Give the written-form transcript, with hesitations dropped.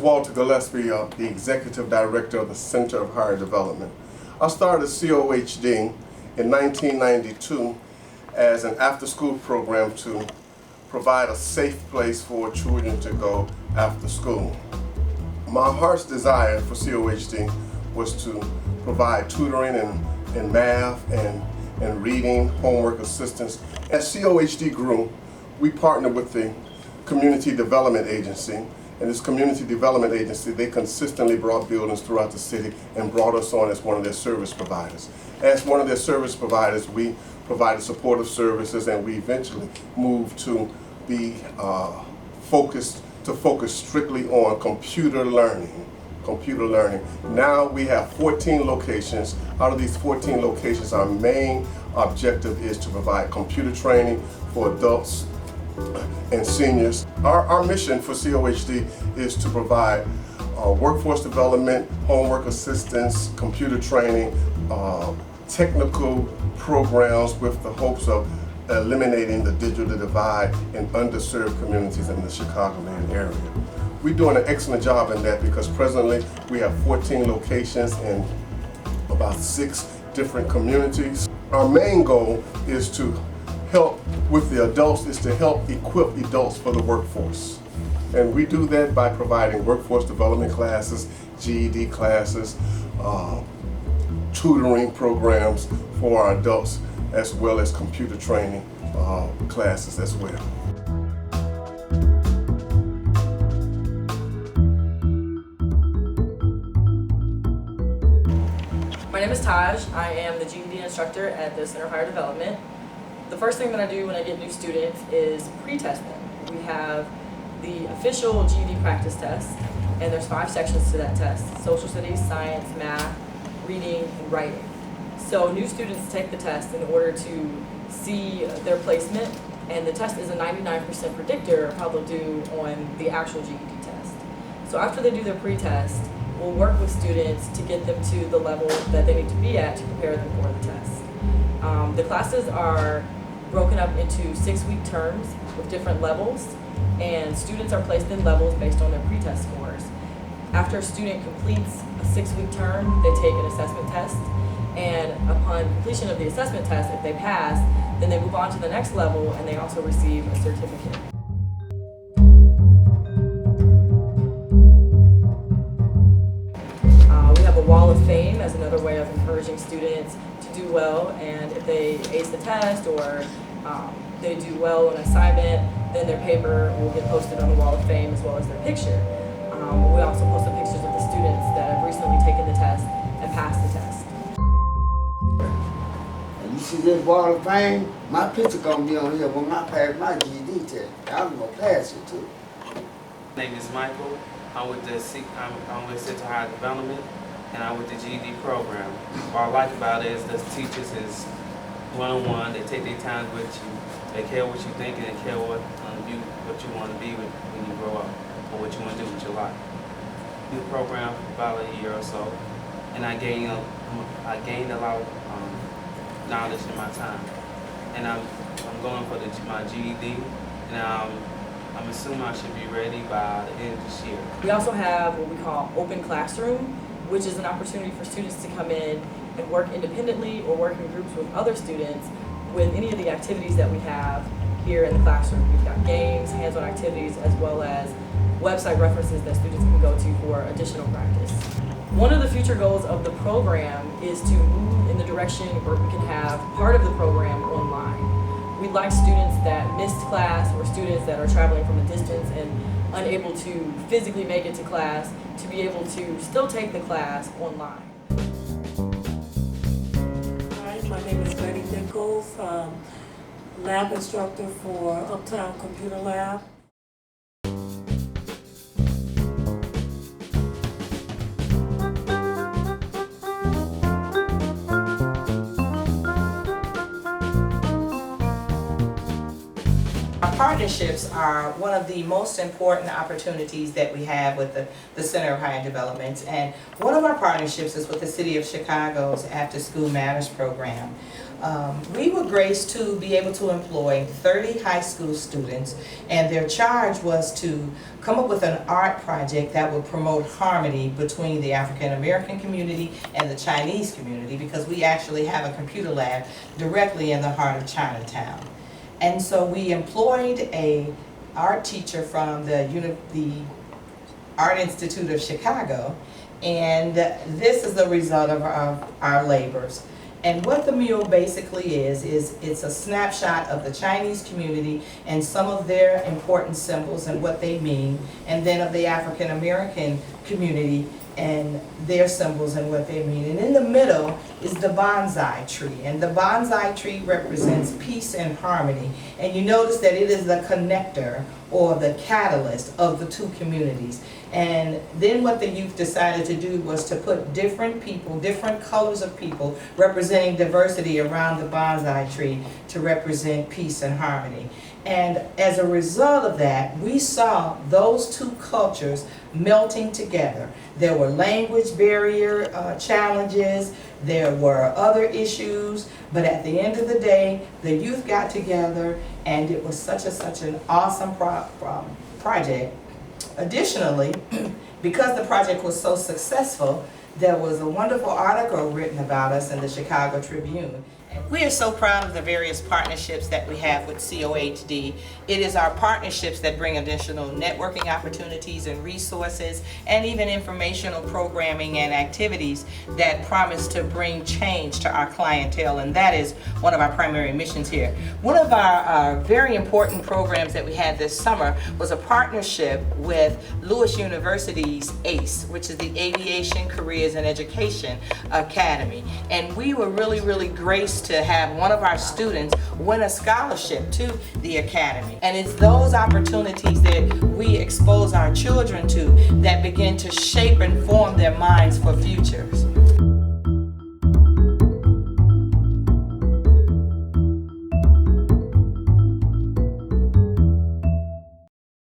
Walter Gillespie, the Executive Director of the Center of Higher Development. I started COHD in 1992 as an after-school program to provide a safe place for children to go after school. My heart's desire for COHD was to provide tutoring in math and reading, homework assistance. As COHD grew, we partnered with the Community Development Agency, and this Community Development Agency, they consistently brought buildings throughout the city and brought us on as one of their service providers. As one of their service providers, we provided supportive services, and we eventually moved to be focus strictly on computer learning. Now we have 14 locations. Out of these 14 locations, our main objective is to provide computer training for adults and seniors. Our mission for COHD is to provide workforce development, homework assistance, computer training, technical programs with the hopes of eliminating the digital divide in underserved communities in the Chicagoland area. We're doing an excellent job in that because presently we have 14 locations in about 6 different communities. Our main goal is to help with the adults, is to help equip adults for the workforce. And we do that by providing workforce development classes, GED classes, tutoring programs for our adults, as well as computer training classes as well. My name is Taj. I am the GED instructor at the Center of Higher Development. The first thing that I do when I get new students is pre-test them. We have the official GED practice test, and there's 5 sections to that test: social studies, science, math, reading, and writing. So new students take the test in order to see their placement, and the test is a 99% predictor of how they'll do on the actual GED test. So after they do their pre-test, we'll work with students to get them to the level that they need to be at to prepare them for the test. The classes are broken up into 6-week terms with different levels, and students are placed in levels based on their pre-test scores. After a student completes a 6-week term, they take an assessment test, and upon completion of the assessment test, if they pass, then they move on to the next level and they also receive a certificate. We have a wall of fame as another way of encouraging students to do well, and if they ace the test or they do well on an assignment, then their paper will get posted on the wall of fame as well as their picture. We also post the pictures of the students that have recently taken the test and passed the test. And you see this wall of fame, my picture gonna be on here when I pass my GED test. I'm gonna pass it too. My name is Michael. I'm with the Center of Higher Development, and I'm with the GED program. What I like about it is the teachers is one-on-one. They take their time with you. They care what you think, and they care what you want to be when you grow up, or what you want to do with your life. The program for about a year or so, and I gained a lot of knowledge in my time. And I'm going for my GED, and I'm assuming I should be ready by the end of this year. We also have what we call open classroom, which is an opportunity for students to come in and work independently or work in groups with other students with any of the activities that we have here in the classroom. We've got games, hands-on activities, as well as website references that students can go to for additional practice. One of the future goals of the program is to move in the direction where we can have part of the program online. We'd like students that missed class or students that are traveling from a distance and unable to physically make it to class to be able to still take the class online. Hi, my name is Betty Nichols, lab instructor for Uptown Computer Lab. Partnerships are one of the most important opportunities that we have with the Center of Higher Development, and one of our partnerships is with the City of Chicago's After School Matters program. We were graced to be able to employ 30 high school students, and their charge was to come up with an art project that would promote harmony between the African American community and the Chinese community, because we actually have a computer lab directly in the heart of Chinatown. And so we employed a art teacher from the Art Institute of Chicago, and this is the result of our labors. And what the mural basically is it's a snapshot of the Chinese community and some of their important symbols and what they mean, and then of the African American community and their symbols and what they mean. And in the middle is the bonsai tree, and the bonsai tree represents peace and harmony. And you notice that it is the connector or the catalyst of the two communities. And then what the youth decided to do was to put different people, different colors of people representing diversity around the bonsai tree to represent peace and harmony. And as a result of that, we saw those two cultures melting together. There were language barrier challenges, there were other issues, but at the end of the day, the youth got together, and it was such an awesome project. Additionally, because the project was so successful, there was a wonderful article written about us in the Chicago Tribune. We are so proud of the various partnerships that we have with COHD. It is our partnerships that bring additional networking opportunities and resources, and even informational programming and activities that promise to bring change to our clientele, and that is one of our primary missions here. One of our very important programs that we had this summer was a partnership with Lewis University's ACE, which is the Aviation Careers and Education Academy. And we were really graced to have one of our students win a scholarship to the academy. And it's those opportunities that we expose our children to that begin to shape and form their minds for futures.